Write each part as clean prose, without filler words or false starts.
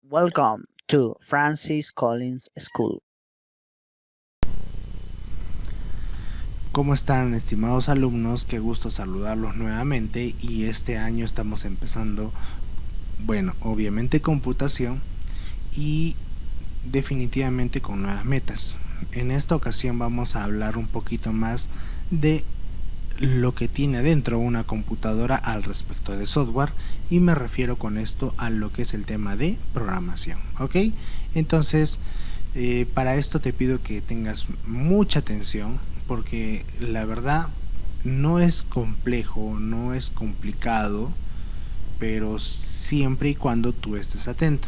Welcome to Francis Collins School. ¿Cómo están, estimados alumnos? Qué gusto saludarlos nuevamente, y este año estamos empezando, bueno, obviamente computación y definitivamente con nuevas metas. En esta ocasión vamos a hablar un poquito más de lo que tiene adentro una computadora al respecto de software, y me refiero con esto a lo que es el tema de programación, ¿ok? Entonces, para esto te pido que tengas mucha atención, porque la verdad no es complejo, no es complicado, pero siempre y cuando tú estés atento.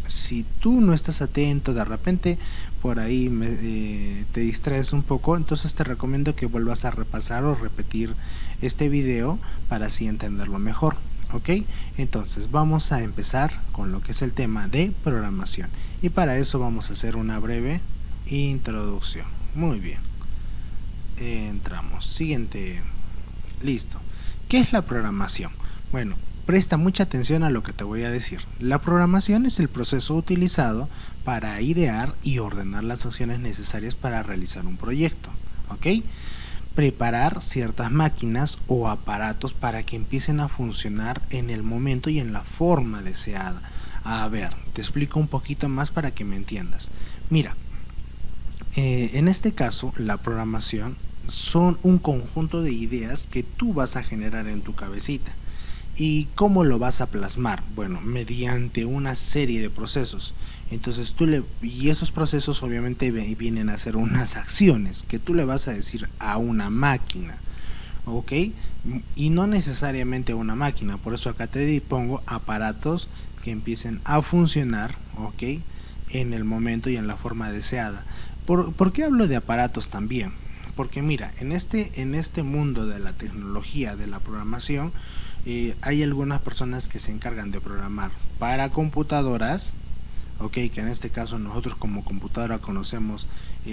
Si tú no estás atento, de repente por ahí te distraes un poco, entonces te recomiendo que vuelvas a repasar o repetir este video para así entenderlo mejor. ¿Ok? Entonces vamos a empezar con lo que es el tema de programación, y para eso vamos a hacer una breve introducción. Muy bien, entramos. Siguiente. Listo. ¿Qué es la programación? Bueno, presta mucha atención a lo que te voy a decir. La programación es el proceso utilizado para idear y ordenar las acciones necesarias para realizar un proyecto. ¿Ok? Preparar ciertas máquinas o aparatos para que empiecen a funcionar en el momento y en la forma deseada. A ver, te explico un poquito más para que me entiendas. Mira, en este caso, la programación son un conjunto de ideas que tú vas a generar en tu cabecita. ¿Y cómo lo vas a plasmar? Bueno, mediante una serie de procesos. Entonces y esos procesos obviamente vienen a ser unas acciones que tú le vas a decir a una máquina, ¿ok? Y no necesariamente a una máquina, por eso acá te pongo aparatos que empiecen a funcionar, ¿ok? En el momento y en la forma deseada. ¿Por qué hablo de aparatos también? Porque mira, en este mundo de la tecnología, de la programación, hay algunas personas que se encargan de programar para computadoras, ok, que en este caso nosotros como computadora conocemos,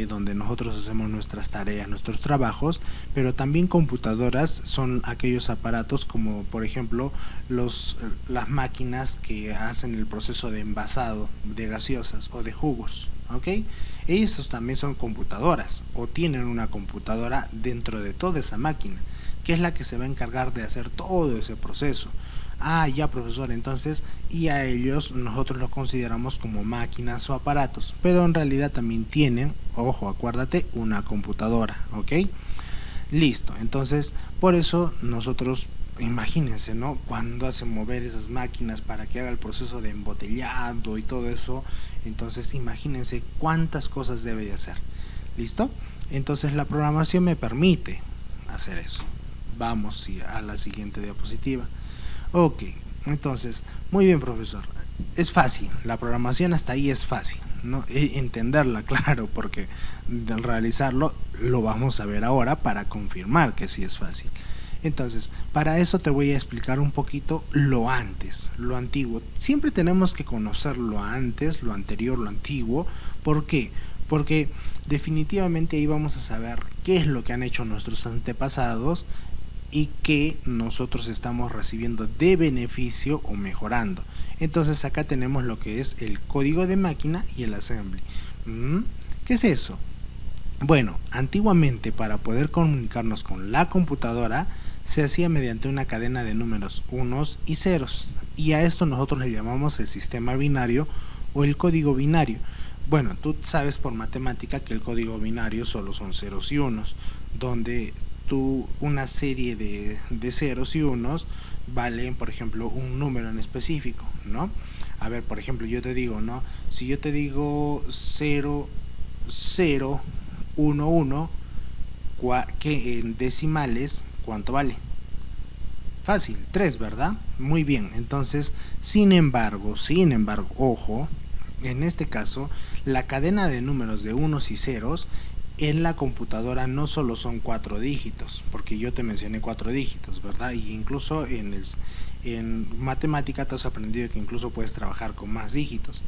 donde nosotros hacemos nuestras tareas, nuestros trabajos, pero también computadoras son aquellos aparatos como por ejemplo las máquinas que hacen el proceso de envasado de gaseosas o de jugos, ok, estos también son computadoras o tienen una computadora dentro de toda esa máquina, que es la que se va a encargar de hacer todo ese proceso. Ah, ya, profesor, entonces, y a ellos nosotros los consideramos como máquinas o aparatos, pero en realidad también tienen, ojo, acuérdate, una computadora, ¿ok? Listo, entonces, por eso nosotros, imagínense, ¿no? Cuando hacen mover esas máquinas para que haga el proceso de embotellado y todo eso, entonces imagínense cuántas cosas debe de hacer. ¿Listo? Entonces la programación me permite hacer eso. Vamos a la siguiente diapositiva. Ok, entonces, muy bien, profesor. Es fácil, la programación hasta ahí es fácil, ¿no? Entenderla, claro, porque al realizarlo lo vamos a ver ahora para confirmar que sí es fácil. Entonces, para eso te voy a explicar un poquito lo antes, lo antiguo. Siempre tenemos que conocer lo antes, lo anterior, lo antiguo. ¿Por qué? Porque definitivamente ahí vamos a saber qué es lo que han hecho nuestros antepasados y que nosotros estamos recibiendo de beneficio o mejorando. Entonces acá tenemos lo que es el código de máquina y el assembly. ¿Qué es eso? Bueno, antiguamente para poder comunicarnos con la computadora se hacía mediante una cadena de números unos y ceros, y a esto nosotros le llamamos el sistema binario o el código binario. Bueno, tú sabes por matemática que el código binario solo son ceros y unos, donde una serie de ceros y unos valen, por ejemplo, un número en específico, ¿no? A ver, por ejemplo, yo te digo, ¿no? Si yo te digo 0, 0, 1, 1, que en decimales, ¿cuánto vale? Fácil, 3, ¿verdad? Muy bien, entonces, sin embargo, ojo, en este caso, la cadena de números de unos y ceros en la computadora no solo son 4 dígitos, porque yo te mencioné 4 dígitos, ¿verdad? Y incluso en matemática te has aprendido que incluso puedes trabajar con más dígitos,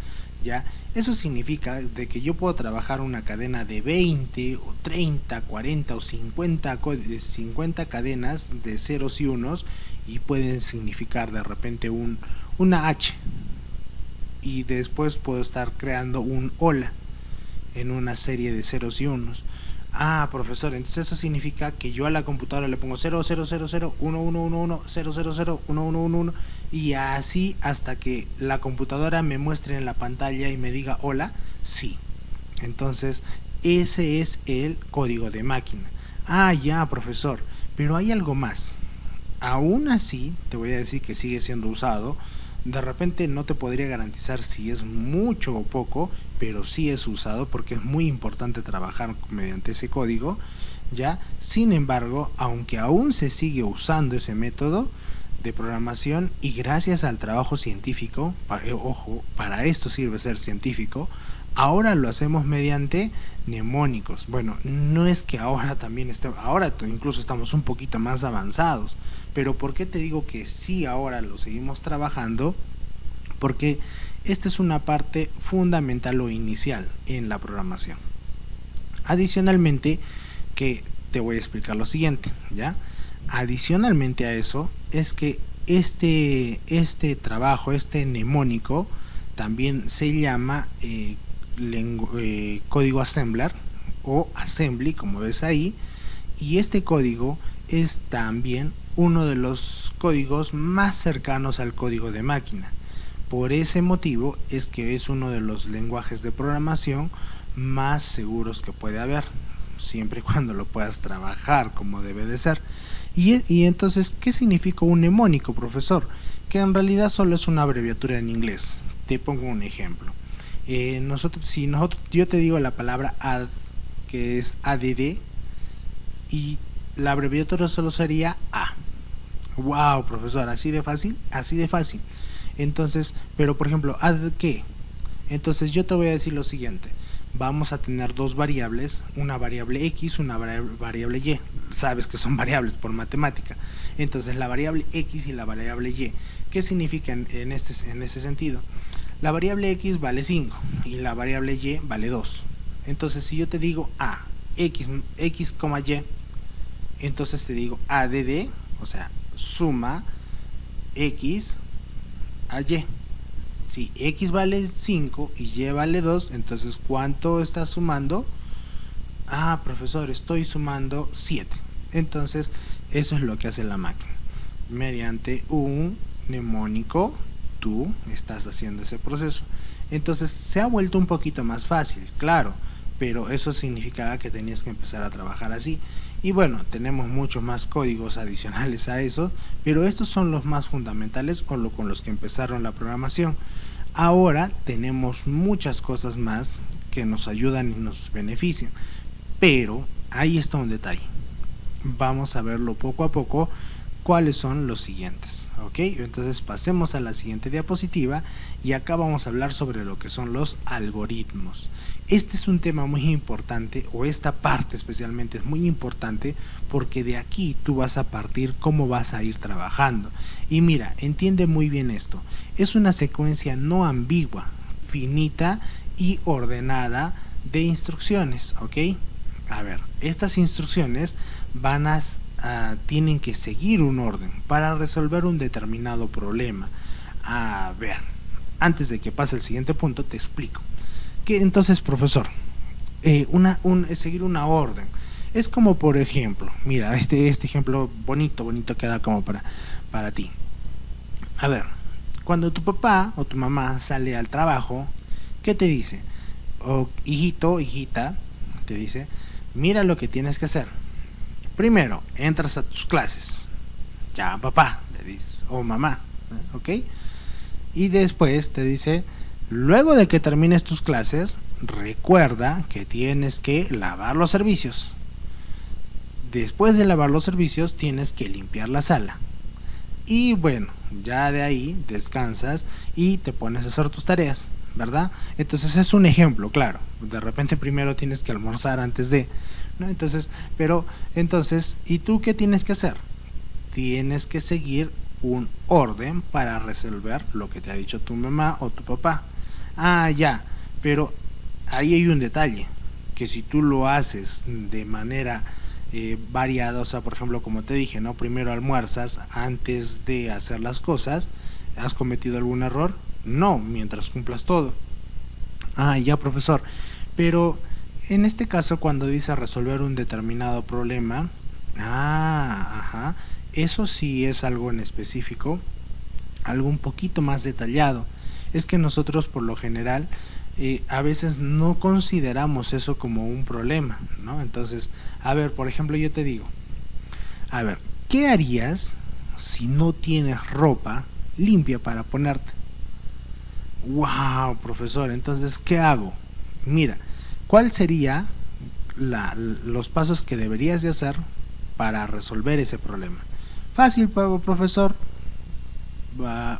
¿ya? Eso significa de que yo puedo trabajar una cadena de 20 o 30, 40 o 50 cadenas de ceros y unos, y pueden significar de repente una H, y después puedo estar creando un hola en una serie de ceros y unos. Ah, profesor, entonces eso significa que yo a la computadora le pongo 0000111110001111 y así hasta que la computadora me muestre en la pantalla y me diga hola, sí. Entonces, ese es el código de máquina. Ah, ya, profesor, pero hay algo más. Aún así, te voy a decir que sigue siendo usado. De repente no te podría garantizar si es mucho o poco, pero sí es usado porque es muy importante trabajar mediante ese código, ¿ya? Sin embargo, aunque aún se sigue usando ese método de programación y gracias al trabajo científico, ojo, para esto sirve ser científico, ahora lo hacemos mediante mnemónicos. Bueno, no es que ahora también ahora incluso estamos un poquito más avanzados, pero ¿por qué te digo que sí ahora lo seguimos trabajando? Porque esta es una parte fundamental o inicial en la programación. Adicionalmente, que te voy a explicar lo siguiente, ¿ya? Adicionalmente a eso, es que este trabajo, este mnemónico, también se llama código assembler o assembly, como ves ahí, y este código es también uno de los códigos más cercanos al código de máquina. Por ese motivo es que es uno de los lenguajes de programación más seguros que puede haber, siempre y cuando lo puedas trabajar como debe de ser. Y entonces, ¿qué significa un mnemónico, profesor? Que en realidad solo es una abreviatura en inglés. Te pongo un ejemplo. Yo te digo la palabra add, que es add, y la abreviatura solo sería A. Wow, profesor, así de fácil, así de fácil. Entonces, pero por ejemplo, ¿add qué? Entonces yo te voy a decir lo siguiente. Vamos a tener dos variables, una variable x, una variable y. Sabes que son variables por matemática. Entonces la variable x y la variable y. ¿Qué significa en este sentido? La variable x vale 5 y la variable y vale 2. Entonces si yo te digo a x, y, entonces te digo add, o sea, suma x a y. Si x vale 5 y y vale 2, entonces ¿cuánto estás sumando? Ah, profesor, estoy sumando 7. Entonces, eso es lo que hace la máquina. Mediante un mnemónico, tú estás haciendo ese proceso. Entonces, se ha vuelto un poquito más fácil, claro, pero eso significaba que tenías que empezar a trabajar así. Y bueno, tenemos muchos más códigos adicionales a eso, pero estos son los más fundamentales o con los que empezaron la programación. Ahora tenemos muchas cosas más que nos ayudan y nos benefician, pero ahí está un detalle. Vamos a verlo poco a poco cuáles son los siguientes, ¿ok? Entonces pasemos a la siguiente diapositiva y acá vamos a hablar sobre lo que son los algoritmos. Este es un tema muy importante, o esta parte especialmente es muy importante porque de aquí tú vas a partir cómo vas a ir trabajando. Y mira, entiende muy bien esto, es una secuencia no ambigua, finita y ordenada de instrucciones, ¿ok? A ver, estas instrucciones tienen que seguir un orden para resolver un determinado problema. A ver, antes de que pase el siguiente punto te explico. Que entonces, profesor, seguir una orden es como, por ejemplo, mira, este ejemplo bonito queda como para ti. A ver, cuando tu papá o tu mamá sale al trabajo, ¿qué te dice? Hijito, hijita, te dice, mira lo que tienes que hacer. Primero, entras a tus clases. Ya, papá, le dices, o mamá, ¿ok? Y después te dice, luego de que termines tus clases, recuerda que tienes que lavar los servicios. Después de lavar los servicios, tienes que limpiar la sala. Y bueno, ya de ahí descansas y te pones a hacer tus tareas, ¿verdad? Entonces es un ejemplo, claro. De repente primero tienes que almorzar antes de, ¿no? Entonces, ¿y tú qué tienes que hacer? Tienes que seguir un orden para resolver lo que te ha dicho tu mamá o tu papá. Ah, ya, pero ahí hay un detalle, que si tú lo haces de manera variada, o sea, por ejemplo, como te dije, ¿no? Primero almuerzas antes de hacer las cosas, ¿has cometido algún error? No, mientras cumplas todo. Ah, ya, profesor. Pero en este caso, cuando dice resolver un determinado problema, ajá, eso sí es algo en específico, algo un poquito más detallado. Es que nosotros por lo general a veces no consideramos eso como un problema, ¿no? Entonces, a ver, por ejemplo, yo te digo, a ver, ¿qué harías si no tienes ropa limpia para ponerte? Wow, profesor, entonces, ¿qué hago? Mira, ¿cuál sería los pasos que deberías de hacer para resolver ese problema? Fácil, profesor.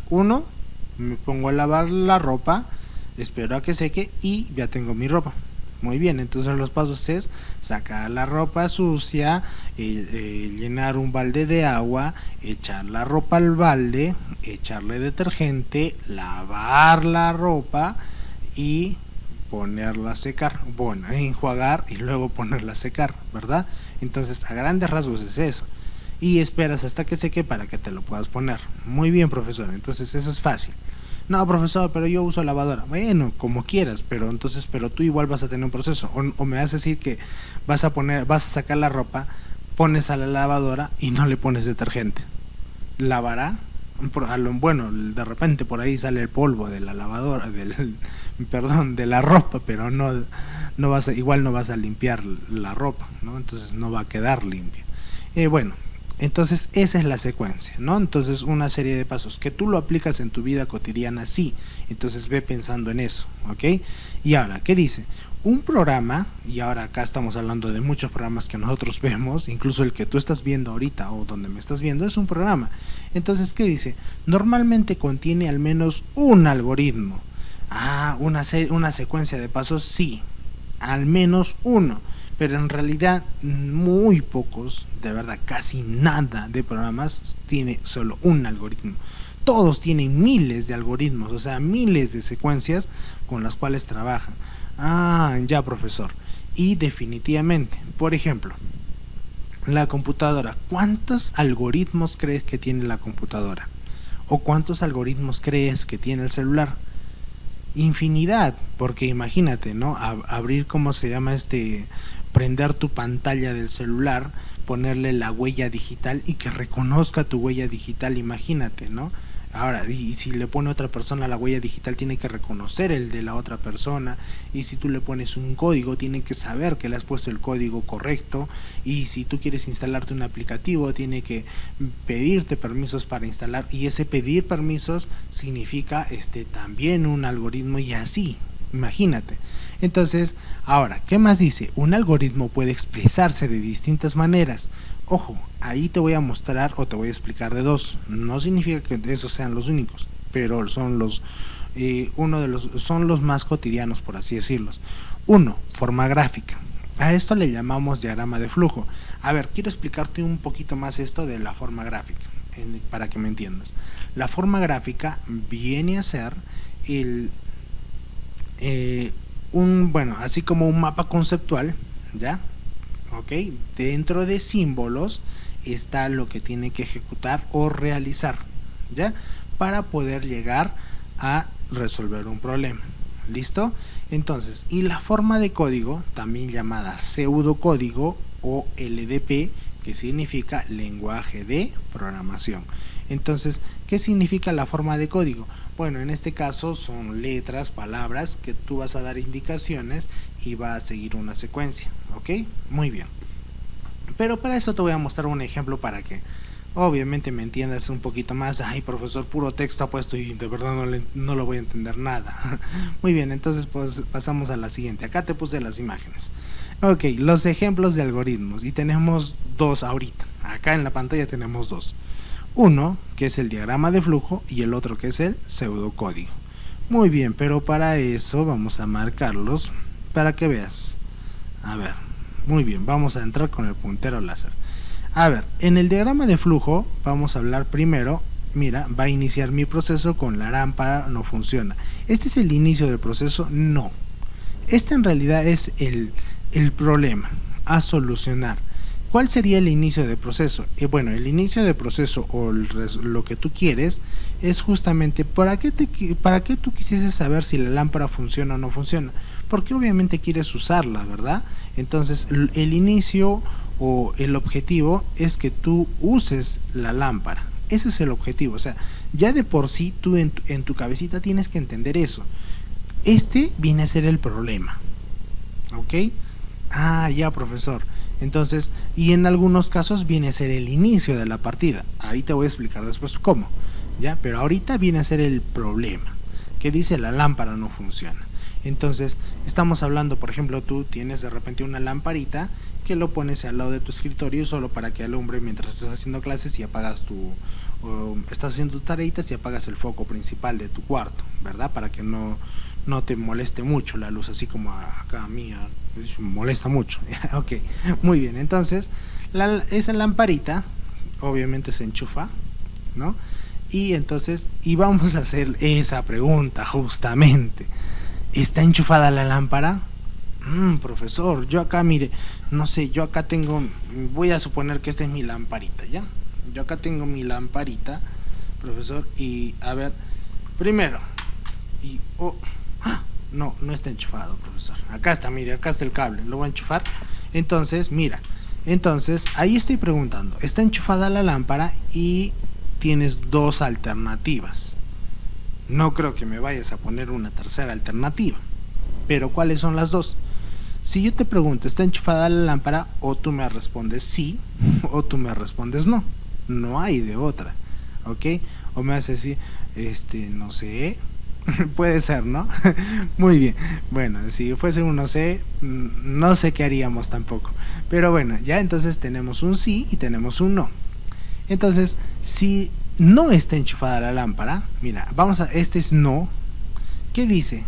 Uno, me pongo a lavar la ropa, espero a que seque y ya tengo mi ropa. Muy bien, entonces los pasos es sacar la ropa sucia, llenar un balde de agua, echar la ropa al balde, echarle detergente, lavar la ropa y ponerla a secar, bueno, enjuagar y luego ponerla a secar, ¿verdad? Entonces a grandes rasgos es eso. Y esperas hasta que seque para que te lo puedas poner. Muy bien, profesor, entonces eso es fácil. No, profesor, pero yo uso lavadora. Bueno, como quieras, pero entonces, pero tú igual vas a tener un proceso. O me vas a decir que vas a sacar la ropa, pones a la lavadora y no le pones detergente. ¿Lavará? Bueno, de repente por ahí sale el polvo de la lavadora, perdón, de la ropa, pero igual no vas a limpiar la ropa, ¿no? Entonces no va a quedar limpia. Bueno, entonces esa es la secuencia, ¿no? Entonces una serie de pasos que tú lo aplicas en tu vida cotidiana, sí. Entonces ve pensando en eso, ¿ok? Y ahora, ¿qué dice? Un programa, y ahora acá estamos hablando de muchos programas que nosotros vemos, incluso el que tú estás viendo ahorita o donde me estás viendo es un programa. Entonces, ¿qué dice? Normalmente contiene al menos un algoritmo. Una secuencia de pasos, sí, al menos uno. Pero en realidad muy pocos, de verdad casi nada de programas tiene solo un algoritmo. Todos tienen miles de algoritmos, o sea, miles de secuencias con las cuales trabajan. Ya, profesor. Y definitivamente, por ejemplo, la computadora, ¿cuántos algoritmos crees que tiene la computadora? ¿O cuántos algoritmos crees que tiene el celular? Infinidad, porque imagínate, ¿no? Abrir, ¿cómo se llama prender tu pantalla del celular, ponerle la huella digital y que reconozca tu huella digital, imagínate, ¿no? Ahora, y si le pone otra persona la huella digital, tiene que reconocer el de la otra persona, y si tú le pones un código, tiene que saber que le has puesto el código correcto, y si tú quieres instalarte un aplicativo, tiene que pedirte permisos para instalar, y ese pedir permisos significa también un algoritmo, y así, imagínate. Entonces, ahora, ¿qué más dice? Un algoritmo puede expresarse de distintas maneras. Ojo, ahí te voy a mostrar o te voy a explicar de dos. No significa que esos sean los únicos, pero son son los más cotidianos, por así decirlos. Uno, forma gráfica. A esto le llamamos diagrama de flujo. A ver, quiero explicarte un poquito más esto de la forma gráfica, para que me entiendas. La forma gráfica viene a ser así como un mapa conceptual, ¿ya? ¿Ok? Dentro de símbolos está lo que tiene que ejecutar o realizar, ¿ya? Para poder llegar a resolver un problema. ¿Listo? Entonces, y la forma de código, también llamada pseudocódigo o LDP, que significa lenguaje de programación. Entonces, ¿qué significa la forma de código? Bueno, en este caso son letras, palabras que tú vas a dar indicaciones y va a seguir una secuencia, ¿ok? Muy bien. Pero para eso te voy a mostrar un ejemplo para que obviamente me entiendas un poquito más. Ay, profesor, puro texto ha puesto y de verdad no lo voy a entender nada. Muy bien, entonces pues pasamos a la siguiente. Acá te puse las imágenes. Ok, los ejemplos de algoritmos, y tenemos dos ahorita. Acá en la pantalla tenemos dos. Uno, que es el diagrama de flujo, y el otro que es el pseudocódigo. Muy bien, pero para eso vamos a marcarlos para que veas. A ver, muy bien, vamos a entrar con el puntero láser. A ver, en el diagrama de flujo vamos a hablar primero. Mira, va a iniciar mi proceso con la lámpara, no funciona. ¿Este es el inicio del proceso? No. Este en realidad es el problema a solucionar. ¿Cuál sería el inicio de proceso? Bueno, el inicio de proceso o lo que tú quieres es justamente para qué tú quisieses saber si la lámpara funciona o no funciona. Porque obviamente quieres usarla, ¿verdad? Entonces el inicio o el objetivo es que tú uses la lámpara. Ese es el objetivo. O sea, ya de por sí tú en tu cabecita tienes que entender eso. Este viene a ser el problema. ¿Ok? Ah, ya, profesor. Entonces, y en algunos casos viene a ser el inicio de la partida. Ahí te voy a explicar después cómo, ¿ya? Pero ahorita viene a ser el problema, que dice la lámpara no funciona. Entonces, estamos hablando, por ejemplo, tú tienes de repente una lamparita que lo pones al lado de tu escritorio solo para que alumbre mientras estás haciendo clases y apagas estás haciendo tus tareitas y apagas el foco principal de tu cuarto, ¿verdad? Para que no te moleste mucho la luz, así como acá a mí molesta mucho. Ok, muy bien. Entonces, esa lamparita obviamente se enchufa, ¿no? Y entonces, y vamos a hacer esa pregunta justamente. ¿Está enchufada la lámpara? Profesor, yo acá, mire, no sé, yo acá tengo, voy a suponer que esta es mi lamparita, ¿ya? Yo acá tengo mi lamparita, profesor, y a ver, primero, y no está enchufado, profesor. Acá está, mire, acá está el cable, lo voy a enchufar. Entonces, mira, entonces ahí estoy preguntando, está enchufada la lámpara y tienes dos alternativas. No creo que me vayas a poner una tercera alternativa, pero ¿cuáles son las dos? Si yo te pregunto, ¿está enchufada la lámpara? O tú me respondes sí, o tú me respondes no. No hay de otra, ¿ok? O me haces decir, no sé, puede ser, ¿no? Muy bien. Bueno, si fuese un no sé, no sé qué haríamos tampoco. Pero bueno, ya entonces tenemos un sí y tenemos un no. Entonces, si no está enchufada la lámpara, mira, este es no. ¿Qué dice?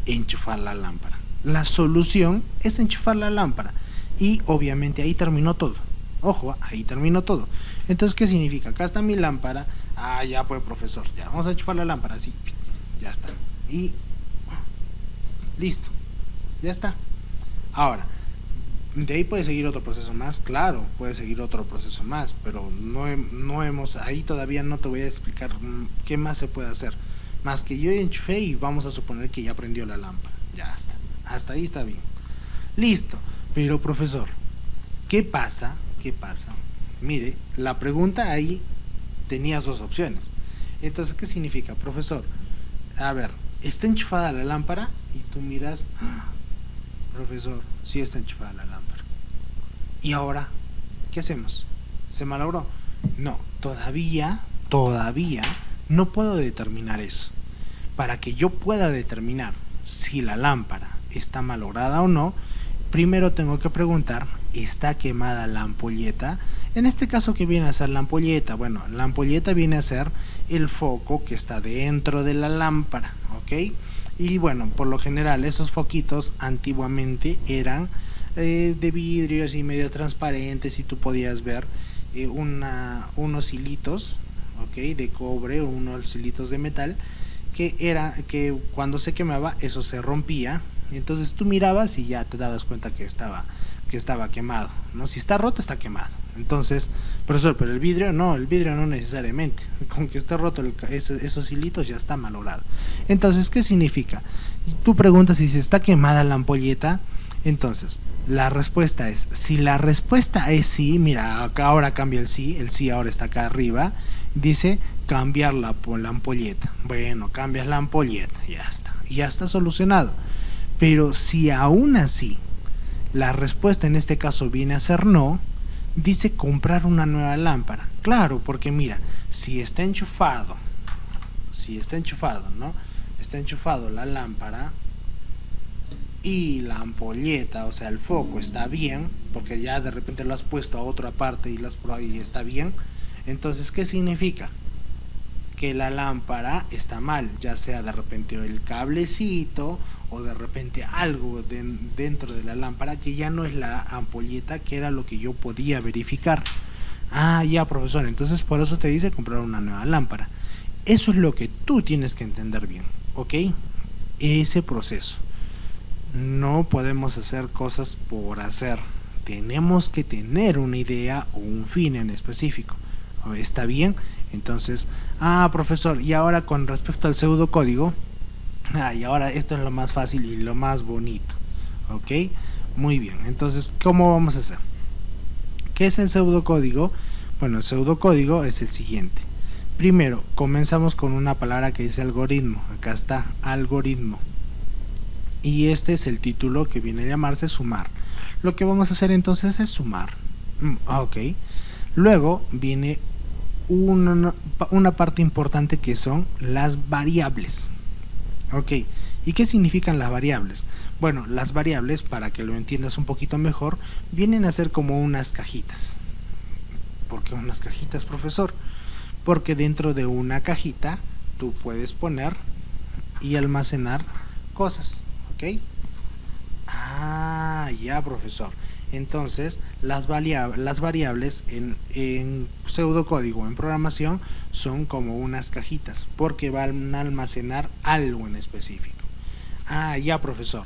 Enchufar la lámpara. La solución es enchufar la lámpara. Y obviamente ahí terminó todo. Ojo, ahí terminó todo. Entonces, ¿qué significa? Acá está mi lámpara. Ah, ya pues, profesor, ya vamos a enchufar la lámpara, así, ya está. Y listo, ya está. Ahora, de ahí puede seguir otro proceso más, claro, puede seguir otro proceso más, pero no hemos, ahí todavía no te voy a explicar qué más se puede hacer. Más que yo enchufé y vamos a suponer que ya prendió la lámpara. Ya está. Hasta ahí está bien. Listo. Pero profesor, ¿qué pasa? ¿Qué pasa? Mire, la pregunta ahí tenías dos opciones. Entonces, ¿qué significa? Profesor, a ver, ¿está enchufada la lámpara? Y tú miras, profesor, sí está enchufada la lámpara. ¿Y ahora qué hacemos? ¿Se malogró? No, todavía no puedo determinar eso. Para que yo pueda determinar si la lámpara está malograda o no, primero tengo que preguntar, ¿está quemada la ampolleta? En este caso, ¿qué viene a ser la ampolleta? Bueno, la ampolleta viene a ser el foco que está dentro de la lámpara, ¿ok? Y bueno, por lo general esos foquitos antiguamente eran de vidrio así medio transparentes y tú podías ver unos hilitos, ¿ok? De cobre o unos hilitos de metal que cuando se quemaba eso se rompía. Entonces tú mirabas y ya te dabas cuenta que estaba quemado, ¿no? Si está roto, está quemado. Entonces, profesor, pero el vidrio no necesariamente. Con que esté roto esos hilitos ya está malogrado. Entonces, ¿qué significa? Tú preguntas si se está quemada la ampolleta. Entonces, la respuesta es, si la respuesta es sí, mira, acá ahora cambia el sí ahora está acá arriba, dice cambiar la ampolleta. Bueno, cambias la ampolleta, ya está solucionado. Pero si aún así la respuesta en este caso viene a ser no, dice comprar una nueva lámpara. Claro, porque mira, si está enchufado, ¿no? Está enchufado la lámpara y la ampolleta, o sea, el foco está bien, porque ya de repente lo has puesto a otra parte y está bien. Entonces, ¿qué significa? Que la lámpara está mal, ya sea de repente el cablecito o de repente algo dentro de la lámpara que ya no es la ampolleta, que era lo que yo podía verificar. Ah, ya, profesor, entonces por eso te dice comprar una nueva lámpara. Eso es lo que tú tienes que entender bien, ¿ok? Ese proceso. No podemos hacer cosas por hacer. tenemos que tener una idea o un fin en específico. ¿Está bien? Entonces, profesor, y ahora con respecto al pseudocódigo, y ahora esto es lo más fácil y lo más bonito, ¿ok? Muy bien, entonces, ¿cómo vamos a hacer? ¿Qué es el pseudocódigo? Bueno, el pseudocódigo es el siguiente. Primero, comenzamos con una palabra que dice algoritmo. Acá está, algoritmo. Y este es el título que viene a llamarse sumar. Lo que vamos a hacer entonces es sumar. Ok. Luego viene una parte importante que son las variables. Ok. ¿Y qué significan las variables? Bueno, las variables, para que lo entiendas un poquito mejor, vienen a ser como unas cajitas. ¿Por qué unas cajitas, profesor? Porque dentro de una cajita tú puedes poner y almacenar cosas, ¿ok? Ya, profesor. Entonces, las variables en pseudocódigo, en programación, son como unas cajitas, porque van a almacenar algo en específico. Ya, profesor.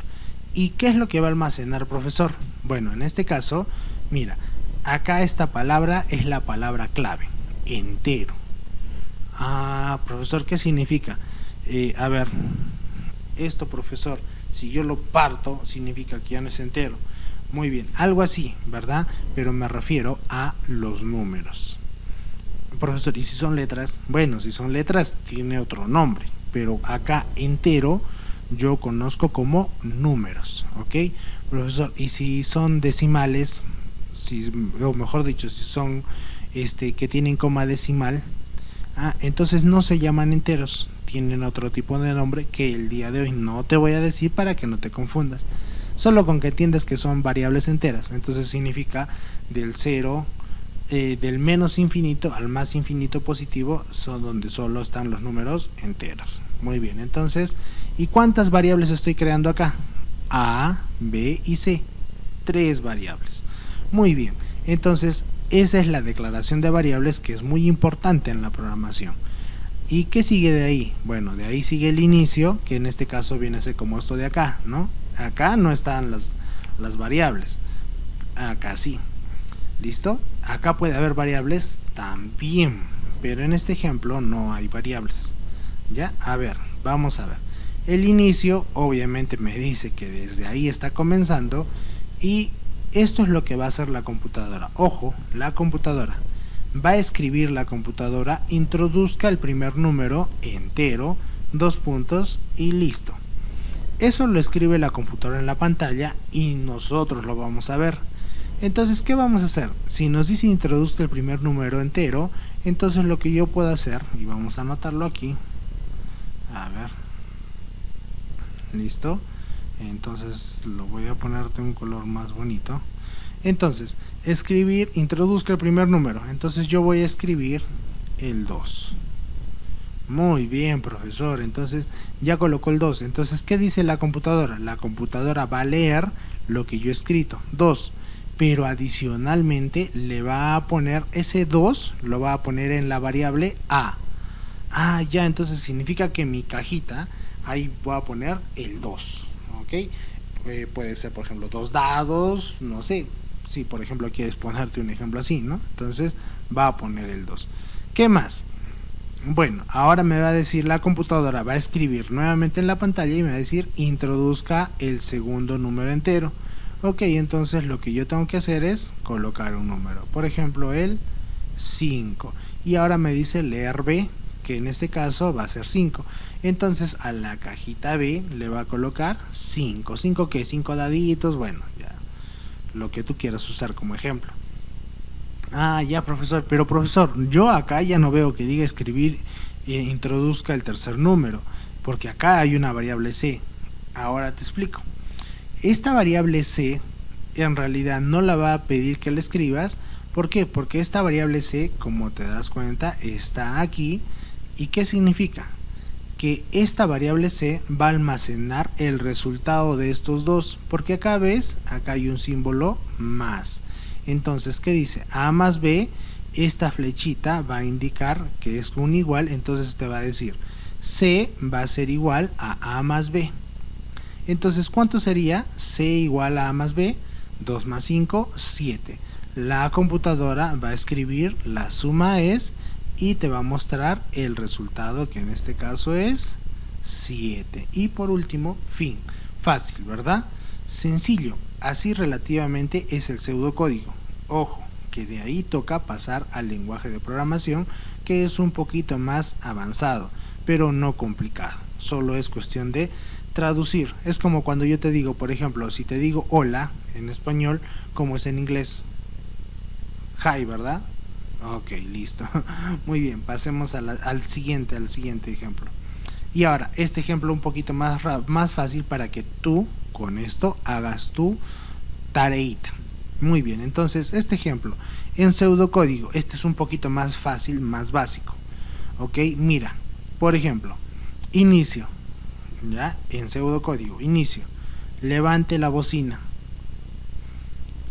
¿Y qué es lo que va a almacenar, profesor? Bueno, en este caso, mira, acá esta palabra es la palabra clave, entero. Profesor, ¿qué significa? A ver, esto, profesor, si yo lo parto, significa que ya no es entero. Muy bien, algo así, ¿verdad? Pero me refiero a los números. Profesor, ¿y si son letras? Bueno, si son letras, tiene otro nombre, pero acá entero yo conozco como números, ¿ok? Profesor, ¿y si son decimales? O mejor dicho, si son que tienen coma decimal, entonces no se llaman enteros, tienen otro tipo de nombre que el día de hoy no te voy a decir para que no te confundas. Solo con que entiendas que son variables enteras, entonces significa del cero, del menos infinito al más infinito positivo, son donde solo están los números enteros. Muy bien, entonces, ¿y cuántas variables estoy creando acá? A, B y C, 3 variables. Muy bien, entonces esa es la declaración de variables, que es muy importante en la programación. ¿Y qué sigue de ahí? Bueno, de ahí sigue el inicio, que en este caso viene a ser como esto de acá, ¿no? Acá no están las variables, acá sí. ¿Listo? Acá puede haber variables también, pero en este ejemplo no hay variables. ¿Ya? A ver, vamos a ver. El inicio obviamente me dice que desde ahí está comenzando, y esto es lo que va a hacer la computadora. Ojo, la computadora va a escribir, la computadora introduzca el primer número entero, 2 puntos y listo. Eso lo escribe la computadora en la pantalla y nosotros lo vamos a ver. Entonces, ¿qué vamos a hacer? Si nos dice introduzca el primer número entero, entonces lo que yo puedo hacer, y vamos a anotarlo aquí, a ver, listo, entonces lo voy a poner de un color más bonito. Entonces, escribir, introduzca el primer número, entonces yo voy a escribir el 2. Muy bien, profesor, entonces ya colocó el 2. Entonces, ¿qué dice la computadora? La computadora va a leer lo que yo he escrito, 2, pero adicionalmente le va a poner ese 2, lo va a poner en la variable A. Ya, entonces significa que mi cajita, ahí voy a poner el 2, ¿ok? Puede ser, por ejemplo, 2 dados, no sé, si por ejemplo quieres ponerte un ejemplo así, ¿no? Entonces va a poner el 2. ¿Qué más? Bueno, ahora me va a decir la computadora, va a escribir nuevamente en la pantalla y me va a decir introduzca el segundo número entero. Ok, entonces lo que yo tengo que hacer es colocar un número, por ejemplo el 5, y ahora me dice leer B, que en este caso va a ser 5. Entonces a la cajita B le va a colocar 5. ¿5 qué? 5 daditos, bueno, ya lo que tú quieras usar como ejemplo. Ya, profesor, pero profesor, yo acá ya no veo que diga escribir introduzca el tercer número, porque acá hay una variable C. Ahora te explico. Esta variable C en realidad no la va a pedir que la escribas. ¿Por qué? Porque esta variable C, como te das cuenta, está aquí. ¿Y qué significa? Que esta variable C va a almacenar el resultado de estos dos, porque acá ves, acá hay un símbolo más. Entonces, ¿qué dice? A más B, esta flechita va a indicar que es un igual, entonces te va a decir C va a ser igual a más B. Entonces, ¿cuánto sería C igual a más B? 2 más 5, 7. La computadora va a escribir la suma es y te va a mostrar el resultado, que en este caso es 7. Y por último, fin. Fácil, ¿verdad? Sencillo. Así relativamente es el pseudocódigo. Ojo, que de ahí toca pasar al lenguaje de programación, que es un poquito más avanzado, pero no complicado. Solo es cuestión de traducir. Es como cuando yo te digo, por ejemplo, si te digo hola en español, ¿cómo es en inglés? Hi, ¿verdad? Ok, listo. Muy bien, pasemos al siguiente ejemplo. Y ahora, este ejemplo un poquito más fácil para que tú con esto hagas tu tareita. Muy bien, entonces este ejemplo en pseudocódigo, este es un poquito más fácil, más básico. Ok, mira, por ejemplo, inicio, ya, en pseudocódigo, inicio, levante la bocina,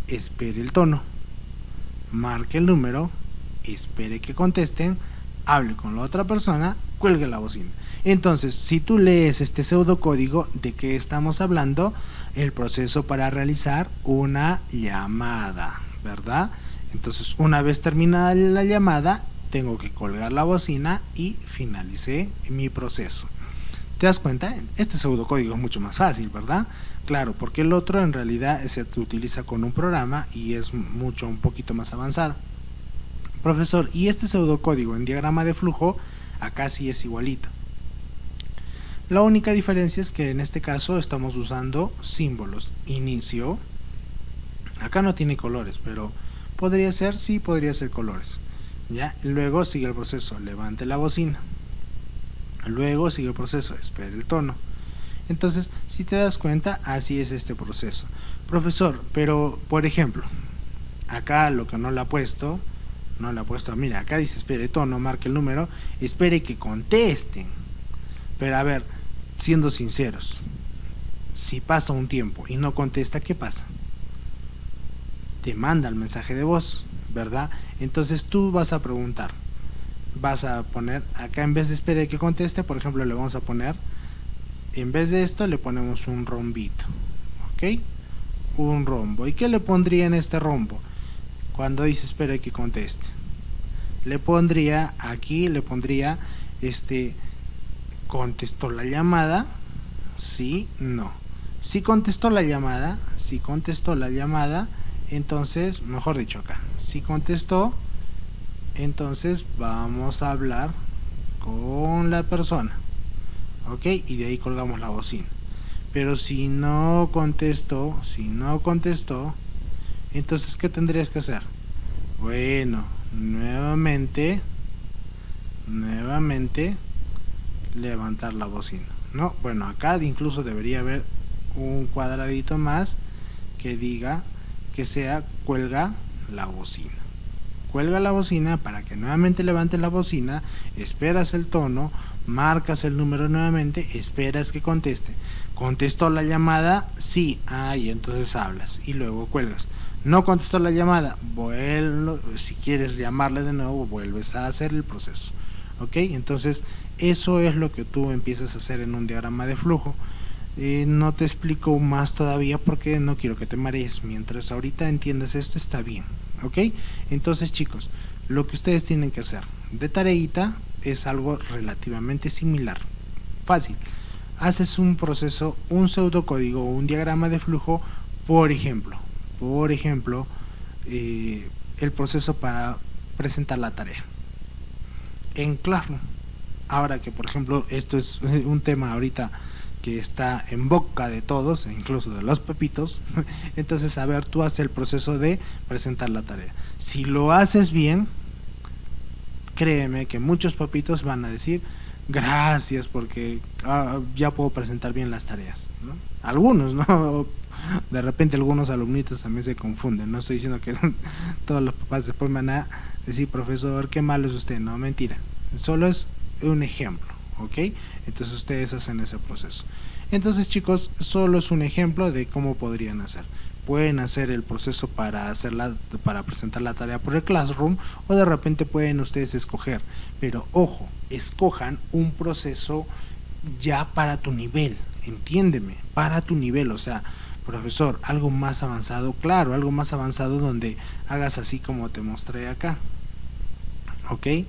espere el tono, marque el número, espere que contesten, hable con la otra persona, cuelgue la bocina. Entonces, si tú lees este pseudocódigo, ¿de qué estamos hablando? El proceso para realizar una llamada, ¿verdad? Entonces, una vez terminada la llamada, tengo que colgar la bocina y finalicé mi proceso. ¿Te das cuenta? Este pseudocódigo es mucho más fácil, ¿verdad? Claro, porque el otro en realidad se utiliza con un programa y es un poquito más avanzado. Profesor, ¿y este pseudocódigo en diagrama de flujo? Acá sí es igualito. La única diferencia es que en este caso estamos usando símbolos. Inicio. Acá no tiene colores, pero podría ser, sí, podría ser colores. ¿Ya? Luego sigue el proceso, levante la bocina. Luego sigue el proceso, espere el tono. Entonces, si te das cuenta, así es este proceso. Profesor, pero por ejemplo, acá lo que no le ha puesto, mira, acá dice espere tono, marque el número, espere que contesten. Pero a ver, siendo sinceros, si pasa un tiempo y no contesta, ¿qué pasa? Te manda el mensaje de voz, ¿verdad? Entonces tú vas a preguntar, vas a poner, acá en vez de espere que conteste, por ejemplo, le vamos a poner, en vez de esto le ponemos un rombito, ¿ok? Un rombo. ¿Y qué le pondría en este rombo? Cuando dice espere que conteste, le pondría, aquí le pondría, contestó la llamada, sí, no. Si contestó la llamada, entonces, mejor dicho acá, si contestó, entonces vamos a hablar con la persona, ok, y de ahí colgamos la bocina. Pero si no contestó, entonces ¿qué tendrías que hacer? Bueno, nuevamente levantar la bocina, ¿no? Bueno, acá incluso debería haber un cuadradito más que diga que sea cuelga la bocina. Cuelga la bocina para que nuevamente levante la bocina, esperas el tono, marcas el número nuevamente, esperas que conteste. ¿Contestó la llamada? Sí, y entonces hablas y luego cuelgas. No contestó la llamada, si quieres llamarle de nuevo, vuelves a hacer el proceso. ¿Ok? Entonces, eso es lo que tú empiezas a hacer en un diagrama de flujo. No te explico más todavía porque no quiero que te marees. Mientras ahorita entiendas esto, está bien. ¿Ok? Entonces, chicos, lo que ustedes tienen que hacer de tareita es algo relativamente similar. Fácil. Haces un proceso, un pseudocódigo o un diagrama de flujo, por ejemplo, el proceso para presentar la tarea en Classroom. Ahora que, por ejemplo, esto es un tema ahorita que está en boca de todos, incluso de los pepitos, entonces, a ver, tú haces el proceso de presentar la tarea. Si lo haces bien, créeme que muchos papitos van a decir gracias porque ya puedo presentar bien las tareas, ¿no? Algunos, ¿no? De repente algunos alumnitos también se confunden. No estoy diciendo que todos los papás después van a decir profesor, qué malo es usted. No, mentira, solo es un ejemplo, ¿ok? Entonces ustedes hacen ese proceso. Entonces, chicos, solo es un ejemplo de cómo podrían hacer. Pueden hacer el proceso para presentar la tarea por el Classroom, o de repente pueden ustedes escoger, pero ojo, escojan un proceso ya para tu nivel, entiéndeme, para tu nivel. O sea, Profesor, algo más avanzado, claro, algo más avanzado donde hagas así como te mostré acá, ¿ok?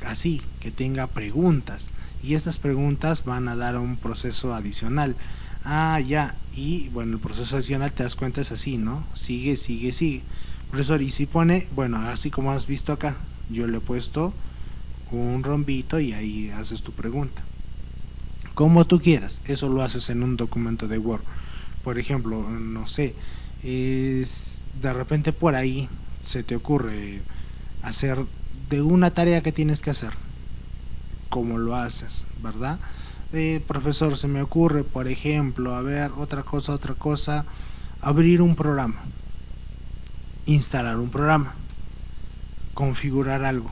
Así, que tenga preguntas, y estas preguntas van a dar un proceso adicional. Ya, y bueno, el proceso adicional te das cuenta es así, ¿no? Sigue, sigue, sigue. Profesor, y si pone, bueno, así como has visto acá, yo le he puesto un rombito y ahí haces tu pregunta. Como tú quieras, eso lo haces en un documento de Word. Por ejemplo, no sé, de repente por ahí se te ocurre hacer de una tarea que tienes que hacer, como lo haces, ¿verdad? Profesor, se me ocurre, por ejemplo, a ver, otra cosa, abrir un programa, instalar un programa, configurar algo,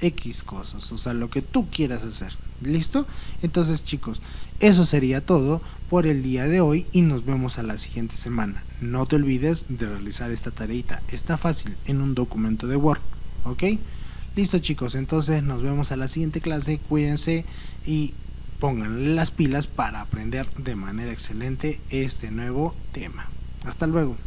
X cosas, o sea, lo que tú quieras hacer. ¿Listo? Entonces, chicos, eso sería todo por el día de hoy y nos vemos a la siguiente semana. No te olvides de realizar esta tareita, está fácil, en un documento de Word, ¿ok? Listo, chicos, entonces nos vemos a la siguiente clase, cuídense y pónganle las pilas para aprender de manera excelente este nuevo tema. Hasta luego.